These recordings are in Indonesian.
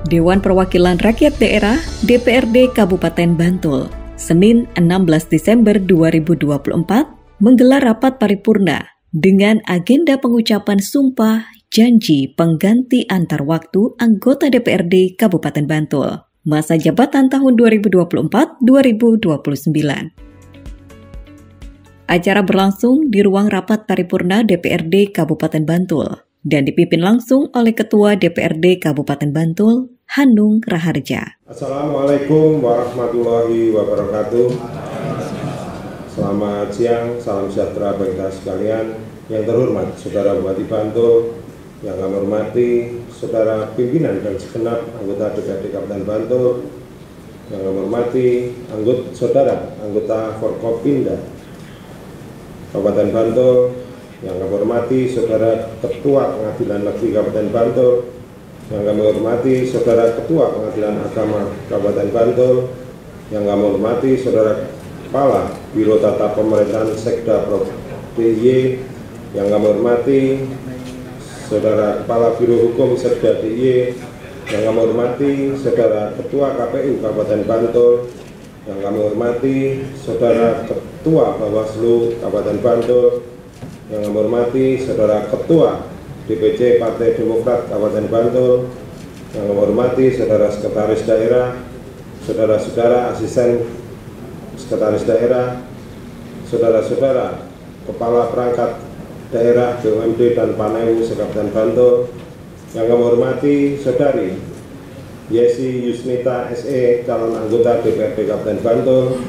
Dewan Perwakilan Rakyat Daerah DPRD Kabupaten Bantul, Senin 16 Desember 2024, menggelar rapat paripurna dengan agenda pengucapan sumpah janji pengganti antar waktu anggota DPRD Kabupaten Bantul, masa jabatan tahun 2024-2029. Acara berlangsung di ruang rapat paripurna DPRD Kabupaten Bantul dan dipimpin langsung oleh Ketua DPRD Kabupaten Bantul, Hanung Raharja. Assalamualaikum warahmatullahi wabarakatuh. Selamat siang, salam sejahtera bagi kita sekalian. Yang terhormat Saudara Bupati Bantul, yang kami hormati Saudara pimpinan dan segenap anggota DPRD Kabupaten Bantul, yang kami hormati Saudara anggota Forkopimda Kabupaten Bantul, yang kami hormati Saudara Ketua Pengadilan Negeri Kabupaten Bantul, yang kami hormati Saudara Ketua Pengadilan Agama Kabupaten Bantul, yang kami hormati Saudara Kepala Biro Tata Pemerintahan Sekda Prof. DIY, yang kami hormati Saudara Kepala Biro Hukum Sekda DIY, yang kami hormati Saudara Ketua KPU Kabupaten Bantul, yang kami hormati Saudara Ketua Bawaslu Kabupaten Bantul, yang kami hormati Saudara Ketua DPC Partai Demokrat Kabupaten Bantul, yang kami hormati Saudara Sekretaris Daerah, Saudara-saudara Asisten Sekretaris Daerah, Saudara-saudara Kepala Perangkat Daerah BUMD dan Panewu Kabupaten Bantul, yang kami hormati Saudari Yesi Yusnita SE, calon anggota DPRD Kabupaten Bantul,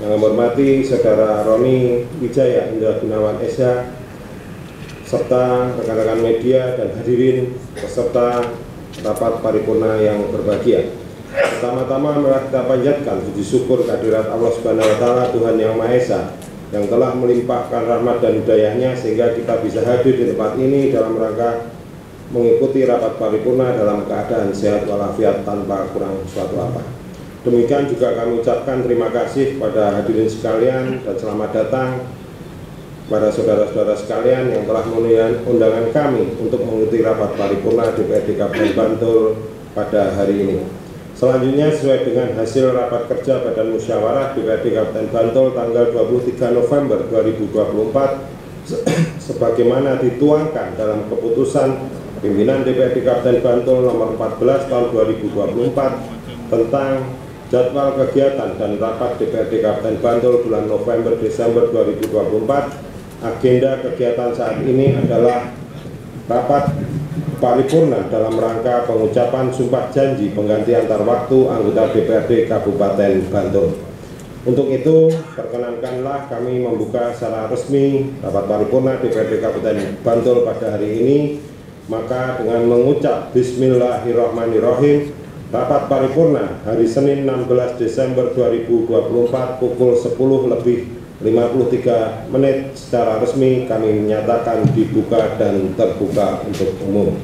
yang kami hormati Saudara Roni Wijaya Indra Gunawan SH, serta rekan-rekan media dan hadirin peserta rapat paripurna yang berbahagia. Pertama-tama mari kita panjatkan puji syukur kehadirat Allah Subhanahu wa Ta'ala, Tuhan Yang Maha Esa, yang telah melimpahkan rahmat dan hidayahnya sehingga kita bisa hadir di tempat ini dalam rangka mengikuti rapat paripurna dalam keadaan sehat walafiat tanpa kurang suatu apa. Demikian juga kami ucapkan terima kasih pada hadirin sekalian dan selamat datang pada saudara-saudara sekalian yang telah memenuhi undangan kami untuk mengikuti rapat paripurna DPRD Kabupaten Bantul pada hari ini. Selanjutnya, sesuai dengan hasil rapat kerja Badan Musyawarah DPRD Kabupaten Bantul tanggal 23 November 2024 sebagaimana dituangkan dalam keputusan pimpinan DPRD Kabupaten Bantul nomor 14 tahun 2024 tentang jadwal kegiatan dan rapat DPRD Kabupaten Bantul bulan November-Desember 2024. Agenda kegiatan saat ini adalah rapat paripurna dalam rangka pengucapan sumpah janji pengganti antar waktu anggota DPRD Kabupaten Bantul. Untuk itu, perkenankanlah kami membuka secara resmi rapat paripurna DPRD Kabupaten Bantul pada hari ini. Maka dengan mengucap Bismillahirrahmanirrahim, rapat paripurna hari Senin 16 Desember 2024 pukul 10:53 secara resmi kami menyatakan dibuka dan terbuka untuk umum.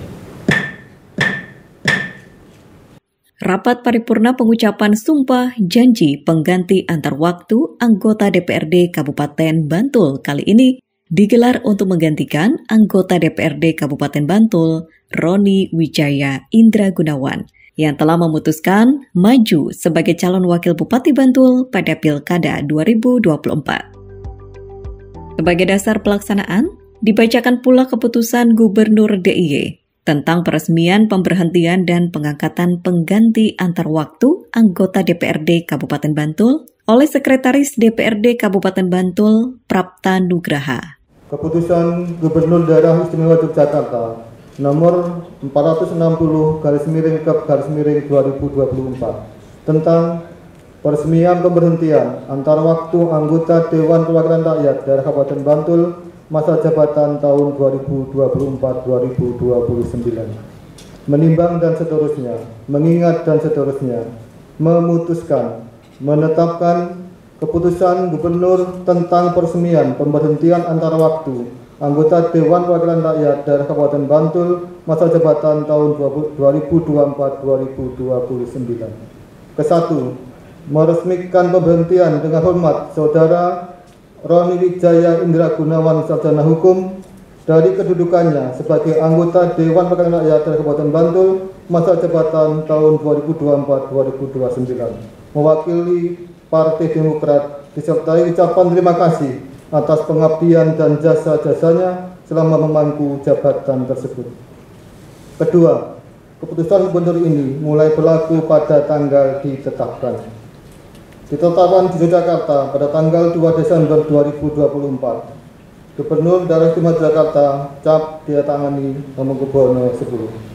Rapat paripurna pengucapan sumpah janji pengganti antar waktu anggota DPRD Kabupaten Bantul kali ini digelar untuk menggantikan anggota DPRD Kabupaten Bantul, Roni Wijaya Indra Gunawan, yang telah memutuskan maju sebagai calon wakil Bupati Bantul pada Pilkada 2024. Sebagai dasar pelaksanaan, dibacakan pula keputusan Gubernur DIY tentang peresmian pemberhentian dan pengangkatan pengganti antar waktu anggota DPRD Kabupaten Bantul oleh Sekretaris DPRD Kabupaten Bantul, Prapta Nugraha. Keputusan Gubernur Daerah Istimewa Yogyakarta nomor 460/Kep/2024 tentang peresmian pemberhentian antar waktu anggota Dewan Perwakilan Rakyat Daerah Kabupaten Bantul masa jabatan tahun 2024-2029. Menimbang dan seterusnya, mengingat dan seterusnya, memutuskan, menetapkan Keputusan Gubernur tentang peresmian pemberhentian antara waktu anggota Dewan Perwakilan Rakyat Daerah Kabupaten Bantul masa jabatan tahun 2024-2029. Kesatu, meresmikan pemberhentian dengan hormat Saudara Roni Wijaya Indra Gunawan Sarjana Hukum dari kedudukannya sebagai anggota Dewan Perwakilan Rakyat Daerah Kabupaten Bantul masa jabatan tahun 2024-2029, mewakili Partai Demokrat, disertai ucapan terima kasih atas pengabdian dan jasa-jasanya selama memangku jabatan tersebut. Kedua, keputusan Gubernur ini mulai berlaku pada tanggal ditetapkan. Ditetapkan di Yogyakarta pada tanggal 2 Desember 2024. Gubernur Daerah Istimewa Jakarta cap ditandatangani Hamengkubuwono 10.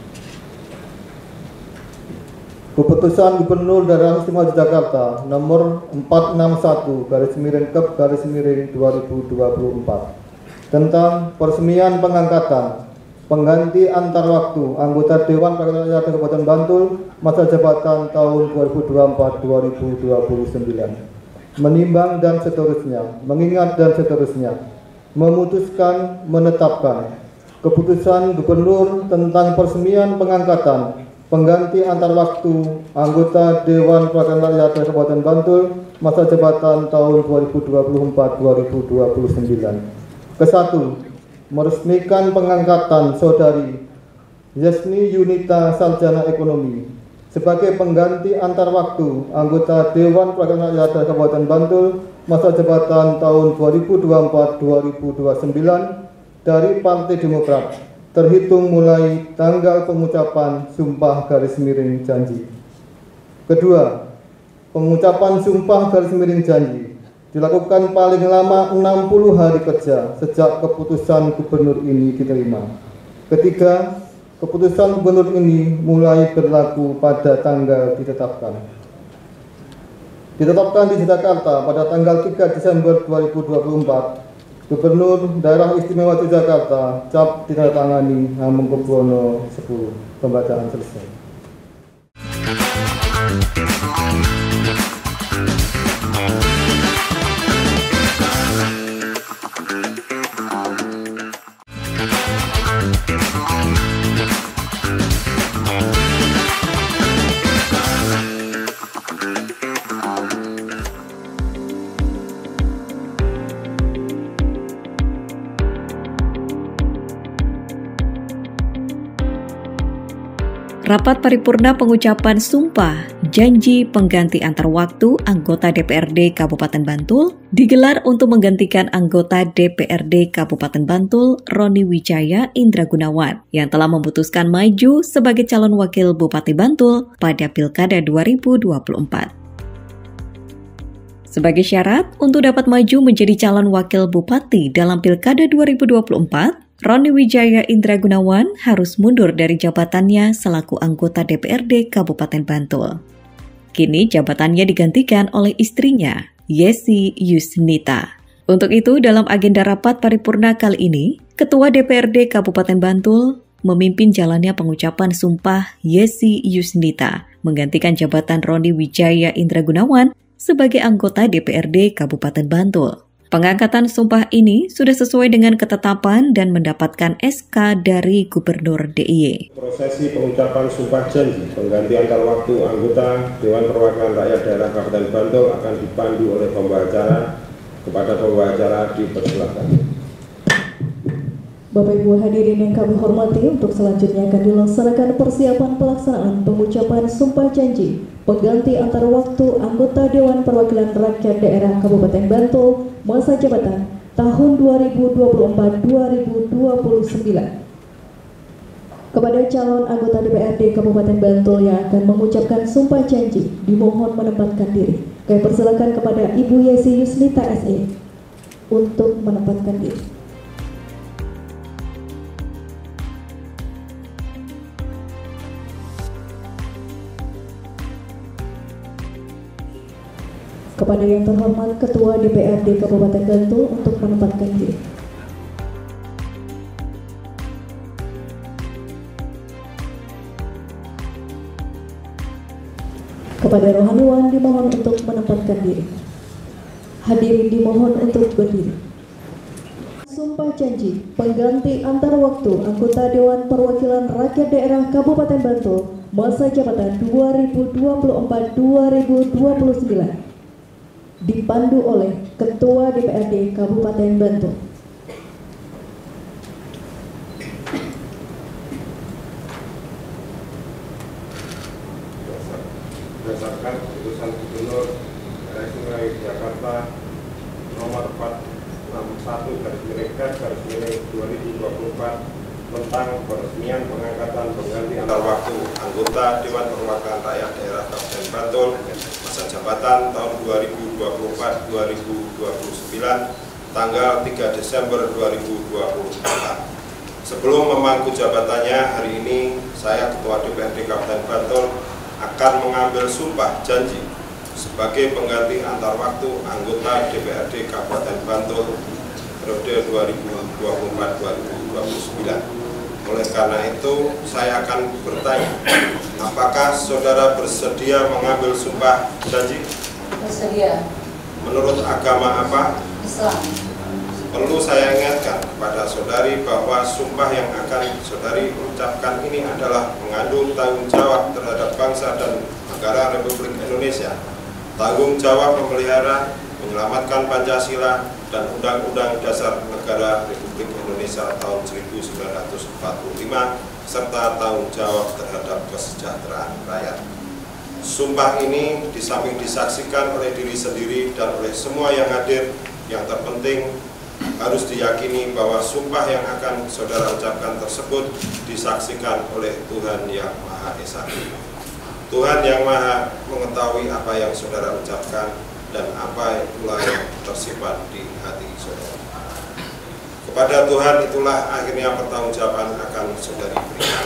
Keputusan Gubernur Daerah Istimewa Jakarta nomor 461/2024 tentang peresmian pengangkatan pengganti antar waktu anggota Dewan Perwakilan Rakyat Kabupaten Bantul masa jabatan tahun 2024-2029, menimbang dan seterusnya, mengingat dan seterusnya, memutuskan menetapkan keputusan Gubernur tentang peresmian pengangkatan pengganti antar waktu anggota Dewan Perwakilan Rakyat Daerah Kabupaten Bantul masa jabatan tahun 2024-2029. Kesatu, meresmikan pengangkatan Saudari Yesni Yunita Sarjana Ekonomi sebagai pengganti antar waktu anggota Dewan Perwakilan Rakyat Daerah Kabupaten Bantul masa jabatan tahun 2024-2029 dari Partai Demokrat, terhitung mulai tanggal pengucapan sumpah _janji. Kedua, pengucapan sumpah _janji dilakukan paling lama 60 hari kerja sejak keputusan Gubernur ini diterima. Ketiga, keputusan Gubernur ini mulai berlaku pada tanggal ditetapkan. Ditetapkan di Jakarta pada tanggal 3 Desember 2024. Gubernur Daerah Istimewa Yogyakarta cap ditandatangani Hamengkubuwono 10. Pembacaan selesai. Rapat paripurna pengucapan sumpah janji pengganti antar waktu anggota DPRD Kabupaten Bantul digelar untuk menggantikan anggota DPRD Kabupaten Bantul Roni Wijaya Indra Gunawan yang telah memutuskan maju sebagai calon wakil Bupati Bantul pada Pilkada 2024. Sebagai syarat untuk dapat maju menjadi calon wakil Bupati dalam Pilkada 2024, Roni Wijaya Indra Gunawan harus mundur dari jabatannya selaku anggota DPRD Kabupaten Bantul. Kini jabatannya digantikan oleh istrinya, Yesi Yusnita. Untuk itu, dalam agenda rapat paripurna kali ini, Ketua DPRD Kabupaten Bantul memimpin jalannya pengucapan sumpah Yesi Yusnita menggantikan jabatan Roni Wijaya Indra Gunawan sebagai anggota DPRD Kabupaten Bantul. Pengangkatan sumpah ini sudah sesuai dengan ketetapan dan mendapatkan SK dari Gubernur DIY. Prosesi pengucapan sumpah janji pengganti antar waktu anggota Dewan Perwakilan Rakyat Daerah Kabupaten Bantul akan dipandu oleh pembawa acara. Kepada pembawa acara dipersilakan. Bapak Ibu hadirin yang kami hormati, untuk selanjutnya akan dilaksanakan persiapan pelaksanaan pengucapan sumpah janji pengganti antar waktu anggota Dewan Perwakilan Rakyat Daerah Kabupaten Bantul masa jabatan tahun 2024-2029. Kepada calon anggota DPRD Kabupaten Bantul yang akan mengucapkan sumpah janji, dimohon menempatkan diri. Kami persilakan kepada Ibu Yesi Yusnita SE untuk menempatkan diri. Kepada yang terhormat Ketua DPRD Kabupaten Bantul untuk menempatkan diri. Kepada rohaniwan dimohon untuk menempatkan diri. Hadirin dimohon untuk berdiri. Sumpah janji pengganti antar waktu anggota Dewan Perwakilan Rakyat Daerah Kabupaten Bantul masa jabatan 2024-2029 dipandu oleh Ketua DPRD Kabupaten Bantul. Berdasarkan keputusan Gubernur Daerah Istimewa Yogyakarta nomor 461/2024 tentang peresmian pengangkatan pengganti antar waktu anggota Dewan Perwakilan Rakyat Daerah Kabupaten Bantul masa jabatan tahun 2024-2029 tanggal 3 Desember 2024. Sebelum memangku jabatannya hari ini, saya Ketua DPRD Kabupaten Bantul akan mengambil sumpah janji sebagai pengganti antar waktu anggota DPRD Kabupaten Bantul periode 2024-2029. Oleh karena itu, saya akan bertanya, apakah saudara bersedia mengambil sumpah janji? Bersedia. Menurut agama apa? Islam. Perlu saya ingatkan kepada saudari bahwa sumpah yang akan saudari ucapkan ini adalah mengandung tanggung jawab terhadap bangsa dan negara Republik Indonesia, tanggung jawab memelihara, menyelamatkan Pancasila dan Undang-Undang Dasar Negara Republik Indonesia tahun 1945, serta tanggung jawab terhadap kesejahteraan rakyat. Sumpah ini di samping disaksikan oleh diri sendiri dan oleh semua yang hadir, yang terpenting harus diyakini bahwa sumpah yang akan saudara ucapkan tersebut disaksikan oleh Tuhan Yang Maha Esa. Tuhan Yang Maha mengetahui apa yang saudara ucapkan dan apa itulah yang tersimpan di hati saudara. Kepada Tuhan itulah akhirnya pertanggungjawaban akan saudari berikan.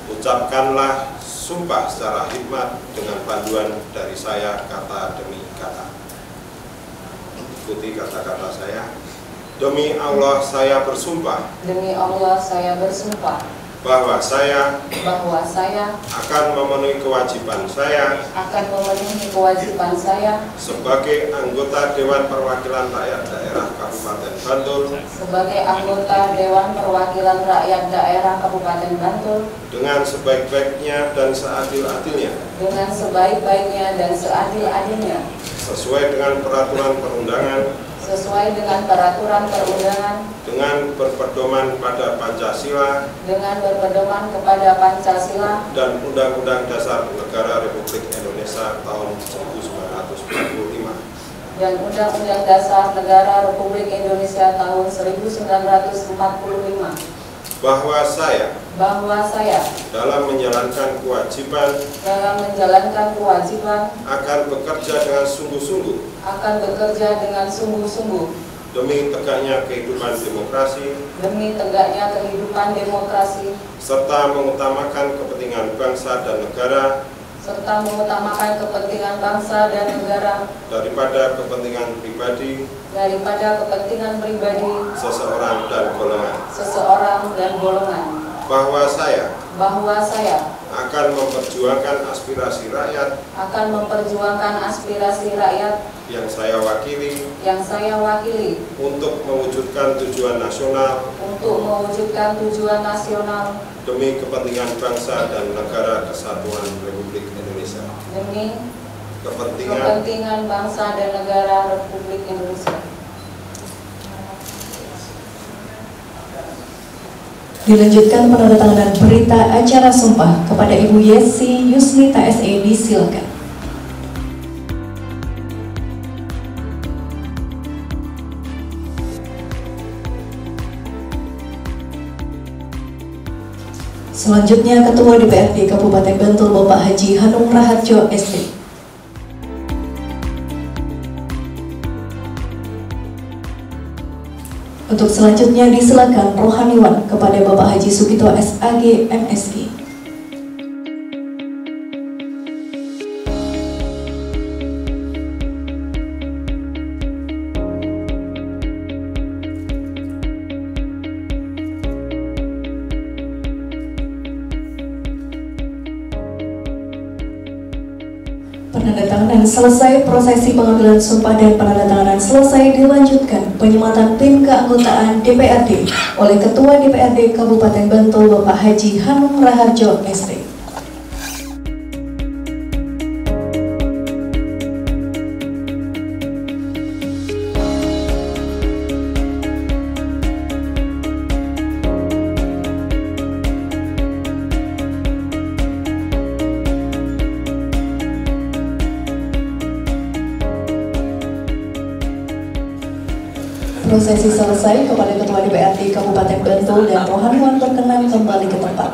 Ucapkanlah sumpah secara hikmat dengan panduan dari saya kata demi kata. Ikuti kata-kata saya. Demi Allah saya bersumpah. Demi Allah saya bersumpah. Bahwa saya akan memenuhi kewajiban saya. Sebagai anggota Dewan Perwakilan Rakyat Daerah Kabupaten Bantul. Dengan sebaik-baiknya dan seadil-adilnya. Sesuai dengan peraturan perundangan. Dengan berpedoman pada Pancasila. Dan Undang-Undang Dasar Negara Republik Indonesia tahun 1945. Bahwa saya dalam menjalankan kewajiban akan bekerja dengan sungguh-sungguh demi tegaknya kehidupan demokrasi serta mengutamakan kepentingan bangsa dan negara daripada kepentingan pribadi seseorang dan golongan. Bahwa saya akan memperjuangkan aspirasi rakyat yang saya wakili untuk mewujudkan tujuan nasional demi kepentingan bangsa dan negara kesatuan Republik Indonesia. Dilanjutkan penandatanganan berita acara sumpah kepada Ibu Yesi Yusnita SE, disilakan. Selanjutnya Ketua DPRD Kabupaten Bantul Bapak Haji Hanung Raharjo ST. Untuk selanjutnya disilakan rohaniwan kepada Bapak Haji Sugito SAG MSI. penandatanganan selesai, prosesi pengambilan sumpah dan penandatanganan selesai, dilanjutkan penyematan tim keanggotaan DPRD oleh Ketua DPRD Kabupaten Bantul Bapak Haji Hanung Raharjo ST. Prosesi selesai, kepada Ketua DPRD Kabupaten Bantul dan rohaniwan berkenan kembali ke tempat.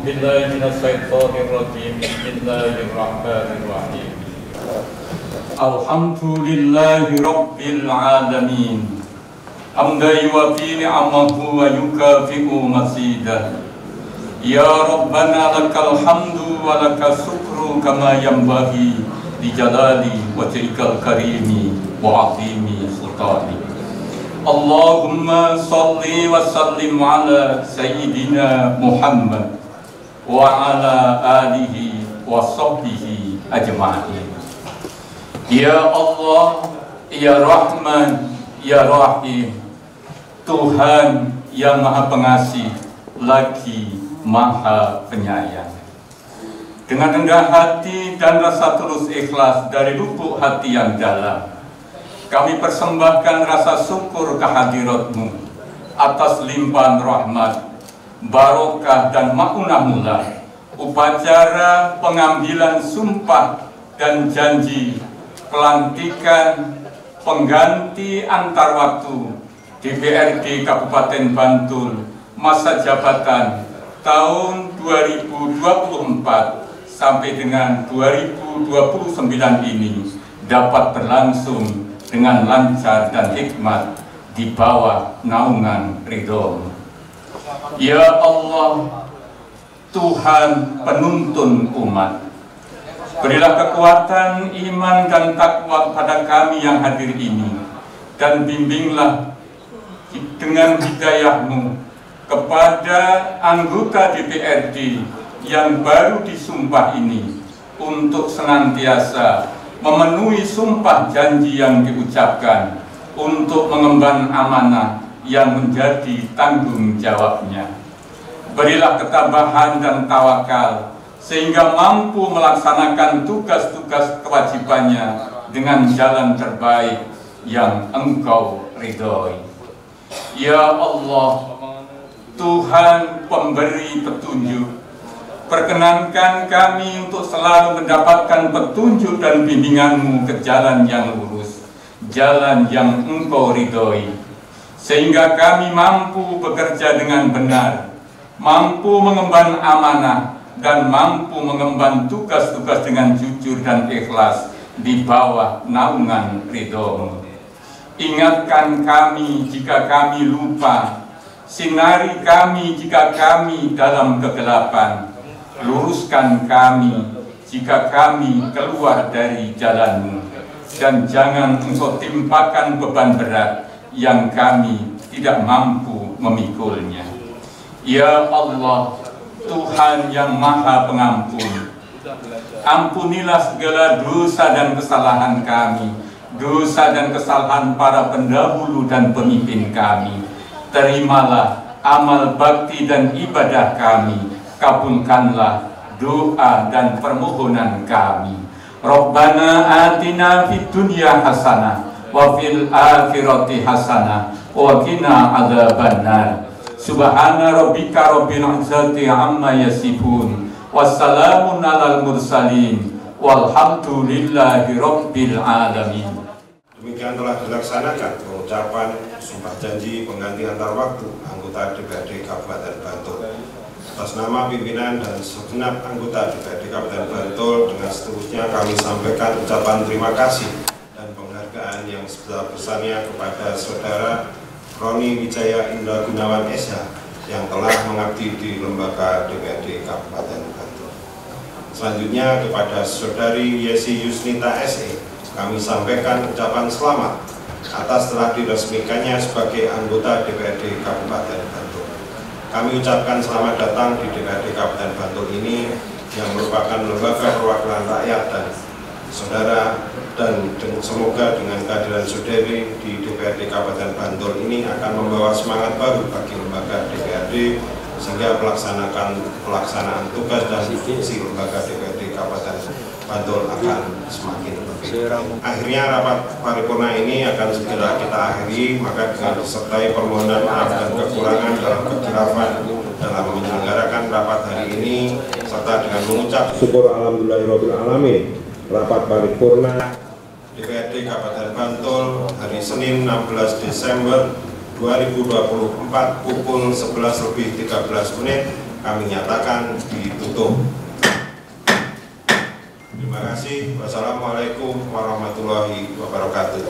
Bismillahirrahmanirrahim. Alhamdulillahi Rabbil Alamin. Hamdan yuwafi ni'amahu wa yukafi'u masidah. Ya Rabbana lakal hamdu wa lakal syukru kama yanbaghi li jalali wajhikal karimi wa azimi sultani. Allahumma salli wa sallim ala sayyidina Muhammad wa ala alihi wa sahbihi ajma'in. Ya Allah, Ya Rahman, Ya Rahim, Tuhan yang Maha Pengasih lagi Maha Penyayang. Dengan rendah hati dan rasa tulus ikhlas dari lubuk hati yang dalam, kami persembahkan rasa syukur kehadirat-Mu atas limpahan rahmat, barokah dan maunah-Mu upacara pengambilan sumpah dan janji pelantikan pengganti antar waktu DPRD Kabupaten Bantul masa jabatan tahun 2024 sampai dengan 2029 ini dapat berlangsung dengan lancar dan hikmat di bawah naungan ridho. Ya Allah, Tuhan penuntun umat, berilah kekuatan iman dan takwa pada kami yang hadir ini, dan bimbinglah dengan hidayah-Mu kepada anggota DPRD yang baru disumpah ini untuk senantiasa memenuhi sumpah janji yang diucapkan untuk mengemban amanah yang menjadi tanggung jawabnya. Berilah ketabahan dan tawakal sehingga mampu melaksanakan tugas-tugas kewajibannya dengan jalan terbaik yang Engkau ridhoi. Ya Allah, Tuhan pemberi petunjuk, perkenankan kami untuk selalu mendapatkan petunjuk dan bimbingan-Mu ke jalan yang lurus, jalan yang Engkau ridhoi, sehingga kami mampu bekerja dengan benar, mampu mengemban amanah, dan mampu mengemban tugas-tugas dengan jujur dan ikhlas di bawah naungan ridho-Mu. Ingatkan kami jika kami lupa, sinari kami jika kami dalam kegelapan, luruskan kami jika kami keluar dari jalan-Mu, dan jangan Engkau timpakan beban berat yang kami tidak mampu memikulnya. Ya Allah, Tuhan yang Maha Pengampun, ampunilah segala dosa dan kesalahan kami, dosa dan kesalahan para pendahulu dan pemimpin kami. Terimalah amal bakti dan ibadah kami, kabulkanlah doa dan permohonan kami. Rabbana atina fid dunya hasanah wa fil akhirati hasanah wa qina adzabannar. Subhana rabbika rabbil izzati amma yasifun, wassalamun alal mursalin, walhamdulillahi rabbil alamin. Demikian telah dilaksanakan pengucapan sumpah janji pengganti antar waktu anggota DPRD Kabupaten Bantul. Atas nama pimpinan dan segenap anggota DPRD Kabupaten Bantul, dengan seterusnya kami sampaikan ucapan terima kasih dan penghargaan yang sebesar-besarnya kepada Saudara Roni Wijaya Indra Gunawan SH yang telah mengabdi di lembaga DPRD Kabupaten Bantul. Selanjutnya kepada Saudari Yesi Yusnita SE, kami sampaikan ucapan selamat atas telah diresmikannya sebagai anggota DPRD Kabupaten Bantul. Kami ucapkan selamat datang di DPRD Kabupaten Bantul ini yang merupakan lembaga perwakilan rakyat dan saudara, dan semoga dengan kehadiran saudari di DPRD Kabupaten Bantul ini akan membawa semangat baru bagi lembaga DPRD sehingga pelaksanaan tugas dan fungsi lembaga DPRD Kabupaten Bantul akan semakin lebih. Akhirnya rapat paripurna ini akan segera kita akhiri, maka dengan disertai permohonan maaf dan kekurangan dalam kekhilafan dalam menyelenggarakan rapat hari ini serta dengan mengucap syukur alhamdulillahirabbil alamin, rapat paripurna DPRD Kabupaten Bantul hari Senin 16 Desember 2024 pukul 11:13 kami nyatakan ditutup. Terima kasih. Wassalamualaikum warahmatullahi wabarakatuh.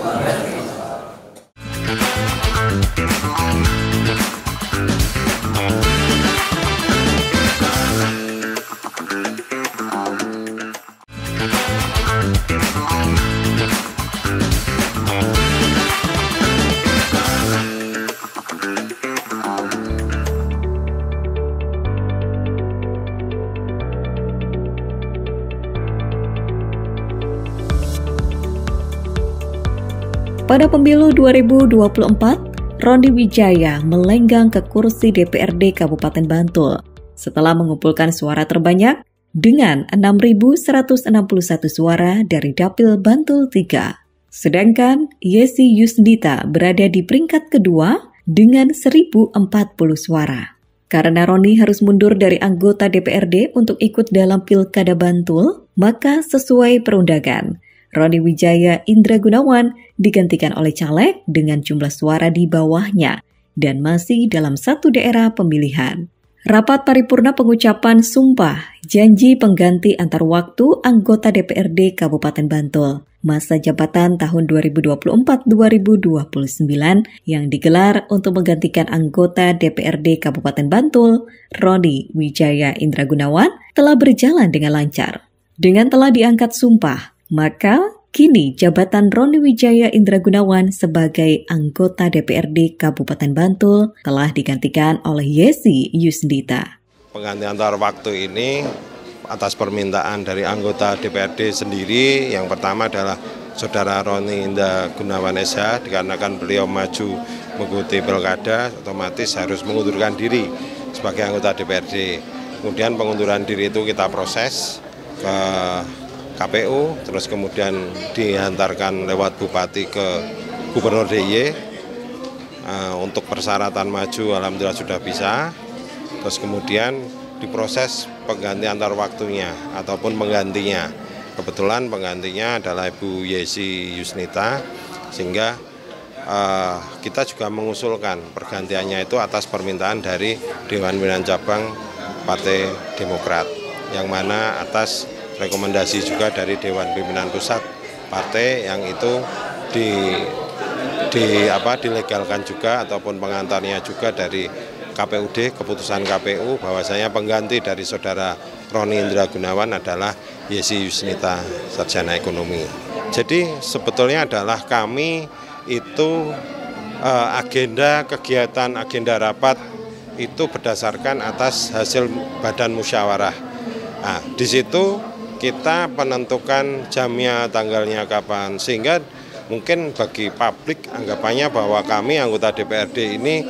Pada pemilu 2024, Roni Wijaya melenggang ke kursi DPRD Kabupaten Bantul setelah mengumpulkan suara terbanyak dengan 6.161 suara dari Dapil Bantul 3. Sedangkan Yesi Yusnita berada di peringkat kedua dengan 1.040 suara. Karena Roni harus mundur dari anggota DPRD untuk ikut dalam Pilkada Bantul, maka sesuai perundangan, Roni Wijaya Indra Gunawan digantikan oleh caleg dengan jumlah suara di bawahnya dan masih dalam satu daerah pemilihan. Rapat paripurna pengucapan sumpah janji pengganti antar waktu anggota DPRD Kabupaten Bantul masa jabatan tahun 2024-2029 yang digelar untuk menggantikan anggota DPRD Kabupaten Bantul, Roni Wijaya Indra Gunawan, telah berjalan dengan lancar. Dengan telah diangkat sumpah, maka kini jabatan Roni Wijaya Indra Gunawan sebagai anggota DPRD Kabupaten Bantul telah digantikan oleh Yesi Yusnita. Pengganti antar waktu ini atas permintaan dari anggota DPRD sendiri. Yang pertama adalah Saudara Roni Indra Gunawan SH, dikarenakan beliau maju mengikuti pilkada, otomatis harus mengundurkan diri sebagai anggota DPRD. Kemudian pengunduran diri itu kita proses ke KPU, terus kemudian diantarkan lewat Bupati ke Gubernur DIY. Untuk persyaratan maju alhamdulillah sudah bisa. Terus kemudian diproses pengganti antar waktunya ataupun penggantinya. Kebetulan penggantinya adalah Ibu Yesi Yusnita, sehingga kita juga mengusulkan pergantiannya itu atas permintaan dari Dewan Pimpinan Cabang Partai Demokrat, yang mana atas rekomendasi juga dari Dewan Pimpinan Pusat Partai yang itu dilegalkan juga ataupun pengantarnya juga dari KPUD, keputusan KPU bahwasanya pengganti dari Saudara Roni Indra Gunawan adalah Yesi Yusnita, sarjana ekonomi. Jadi sebetulnya adalah kami itu agenda kegiatan, agenda rapat itu berdasarkan atas hasil badan musyawarah. Nah, di situ kita menentukan jamnya, tanggalnya kapan, sehingga mungkin bagi publik anggapannya bahwa kami anggota DPRD ini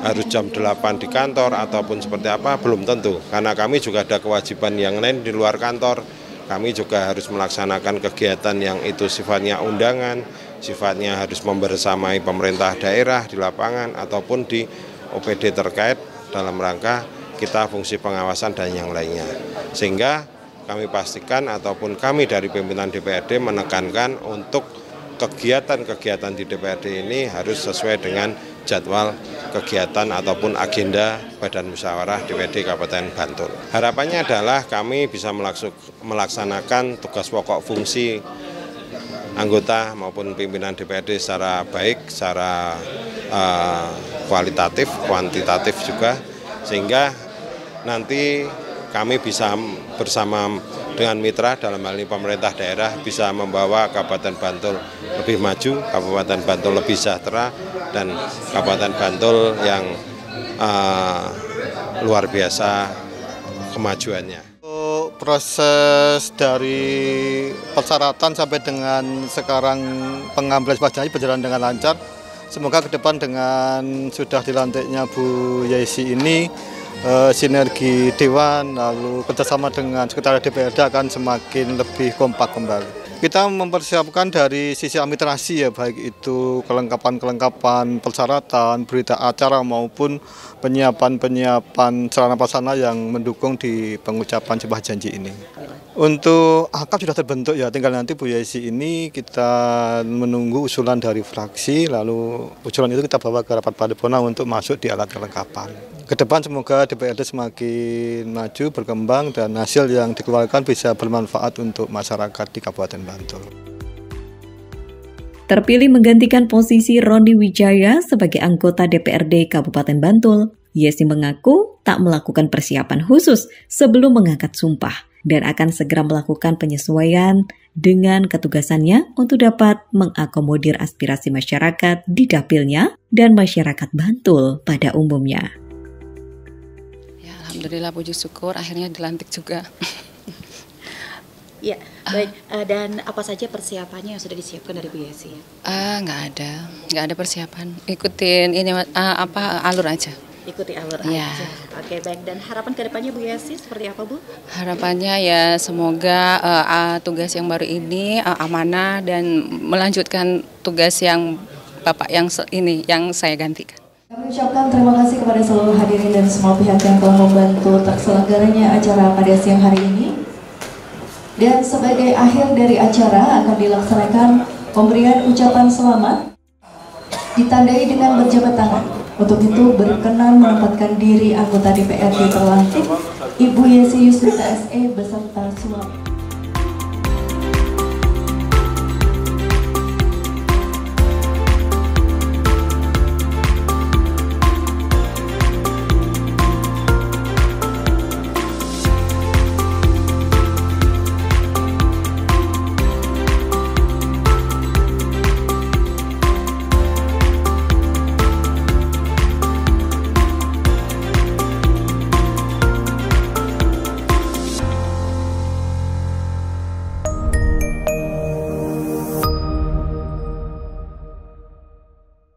harus jam 8 di kantor ataupun seperti apa, belum tentu. Karena kami juga ada kewajiban yang lain di luar kantor. Kami juga harus melaksanakan kegiatan yang itu sifatnya undangan, sifatnya harus membersamai pemerintah daerah di lapangan ataupun di OPD terkait dalam rangka kita fungsi pengawasan dan yang lainnya. Sehingga kami pastikan ataupun kami dari pimpinan DPRD menekankan untuk kegiatan-kegiatan di DPRD ini harus sesuai dengan jadwal kegiatan ataupun agenda Badan Musyawarah DPRD Kabupaten Bantul. Harapannya adalah kami bisa melaksanakan tugas pokok fungsi anggota maupun pimpinan DPRD secara baik, secara kualitatif, kuantitatif juga, sehingga nanti kami bisa bersama dengan mitra dalam hal ini pemerintah daerah bisa membawa Kabupaten Bantul lebih maju, Kabupaten Bantul lebih sejahtera, dan Kabupaten Bantul yang luar biasa kemajuannya. proses dari persyaratan sampai dengan sekarang pengambilan sumpah janji berjalan dengan lancar. Semoga ke depan dengan sudah dilantiknya Bu Yesi ini, sinergi Dewan lalu kerjasama dengan Sekretariat DPRD akan semakin lebih kompak kembali. Kita mempersiapkan dari sisi administrasi ya, baik itu kelengkapan persyaratan, berita acara maupun penyiapan sarana prasarana yang mendukung di pengucapan sumpah janji ini. Untuk akap sudah terbentuk ya, tinggal nanti Bu Yesi ini kita menunggu usulan dari fraksi, lalu usulan itu kita bawa ke rapat paripurna untuk masuk di alat kelengkapan. Ke depan semoga DPRD semakin maju, berkembang, dan hasil yang dikeluarkan bisa bermanfaat untuk masyarakat di Kabupaten Bantul. Terpilih menggantikan posisi Roni Wijaya sebagai anggota DPRD Kabupaten Bantul, Yesi mengaku tak melakukan persiapan khusus sebelum mengangkat sumpah dan akan segera melakukan penyesuaian dengan ketugasannya untuk dapat mengakomodir aspirasi masyarakat di dapilnya dan masyarakat Bantul pada umumnya. Alhamdulillah, puji syukur akhirnya dilantik juga. Ya, baik. Dan apa saja persiapannya yang sudah disiapkan dari Bu Yesi? Nggak ada persiapan. Ikutin ini alur aja. Ikuti alur ya. aja. Oke, baik. Dan harapan kedepannya Bu Yesi seperti apa, Bu? Harapannya ya semoga tugas yang baru ini amanah dan melanjutkan tugas yang Bapak yang saya gantikan. Kami ucapkan terima kasih kepada seluruh hadirin dan semua pihak yang telah membantu terselenggaranya acara pada siang hari ini. Dan sebagai akhir dari acara akan dilaksanakan pemberian ucapan selamat ditandai dengan berjabat tangan. Untuk itu berkenan menempatkan diri anggota DPRD terlantik Ibu Yesi Yusrita SE beserta suami.